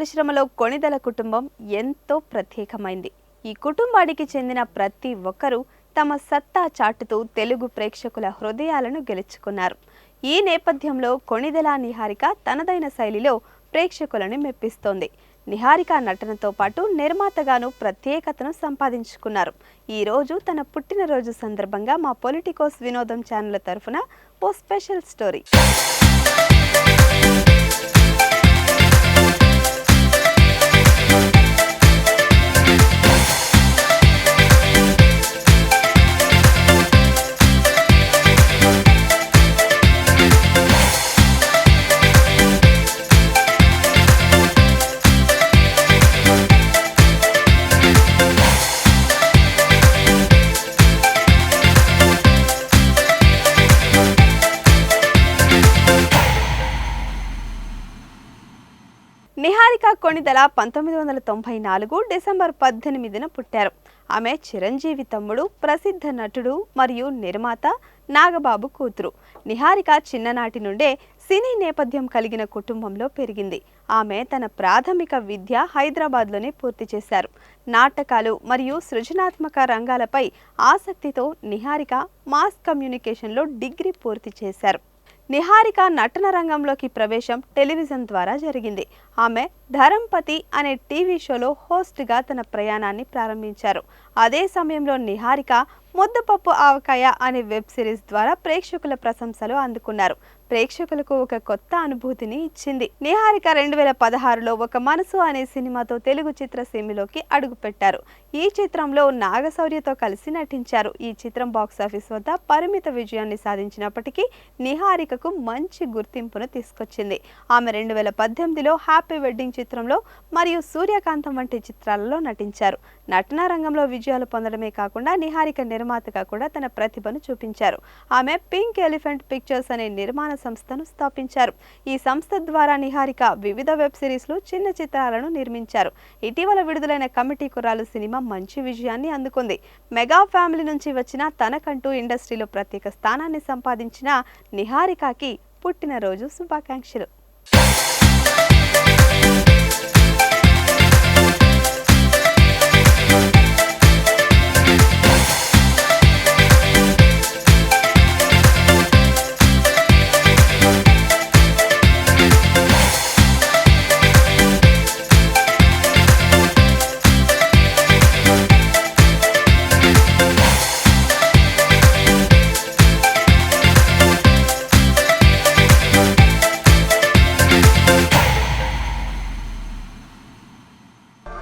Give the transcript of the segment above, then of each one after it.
పరిశ్రమలో కొణిదెల కుటుంబం ఎంతో ప్రత్యేకమైంది. ఈ కుటుంబానికి చెందిన ప్రతి ఒక్కరూ తమ సత్తా చాటుతూ తెలుగు ప్రేక్షకుల హృదయాలను గెలుచుకున్నారు. ఈ నేపథ్యంలో కొణిదెల నిహారిక తనదైన శైలిలో ప్రేక్షకులను మెప్పిస్తోంది. నిహారిక నటనతో పాటు నిర్మాతగాను ప్రత్యేకతను సంపాదించుకున్నారు. ఈ రోజు తన పుట్టినరోజు సందర్భంగా మా పొలిటికోస్ వినోదం ఛానల్ తరఫున ఓ special story. Niharika Konidela 1994 December 18న పుట్టారు. ఆమె చిరంజీవి తమ్ముడు, ప్రసిద్ధ నటుడు మరియు నిర్మాత నాగబాబు కూతురు. నిహారిక చిన్ననాటి నుండే సినీ నేపథ్యం కలిగిన కుటుంబంలో పెరిగింది. ఆమె తన ప్రాథమిక విద్య హైదరాబాద్లోనే పూర్తి చేశారు. నాటకాలు మరియు సృజనాత్మక రంగాలపై ఆసక్తితో నిహారిక మాస్ కమ్యూనికేషన్లో డిగ్రీ పూర్తి చేశారు. నిహారిక నటన రంగంలోకి ప్రవేశం టెలివిజన్ ద్వారా జరిగింది. ఆమె ధరంపతి అనే టీవీ షోలో హోస్ట్గా తన ప్రయాణాన్ని ప్రారంభించారు. అదే సమయంలో నిహారిక ముద్దపప్పు ఆవకాయ అనే వెబ్ సిరీస్ ద్వారా ప్రేక్షకుల ప్రశంసలు అందుకున్నారు. ప్రేక్షకులకు ఒక కొత్త అనుభూతిని ఇచ్చింది. నిహారిక 2016లో ఒక మనసు అనే సినిమాతో తెలుగు చిత్రసీమలోకి అడుగుపెట్టారు. ఈ చిత్రంలో నాగశౌర్యతో కలిసి నటించారు. ఈ చిత్రం బాక్సాఫీస్ వద్ద పరిమిత విజయాన్ని సాధించినప్పటికీ నిహారికకు మంచి గుర్తింపును తీసుకొచ్చింది. ఆమె 2018లో హ్యాపీ వెడ్డింగ్ చిత్రంలో మరియు సూర్యకాంతం వంటి చిత్రాలలో నటించారు. నటనా రంగంలో విజయాలు పొందడమే కాకుండా నిహారిక నిర్మాతగా కూడా తన ప్రతిభను చూపించారు. ఆమె పింక్ ఎలిఫెంట్ పిక్చర్స్ అనే నిర్మాణ సంస్థను స్థాపించారు. ఈ సంస్థ ద్వారా నిహారిక వివిధ వెబ్ సిరీస్లు, చిన్న చిత్రాలను నిర్మించారు. ఇటీవల విడుదలైన కమిటీ కుర్రాలు సినిమా మంచి విజయాన్ని అందుకుంది. మెగా ఫ్యామిలీ నుంచి వచ్చిన తనకంటూ ఇండస్ట్రీలో ప్రత్యేక స్థానాన్ని సంపాదించిన నిహారికకి పుట్టినరోజు శుభాకాంక్షలు.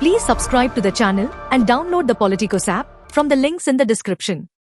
Please subscribe to the channel and download the Politicos app from the links in the description.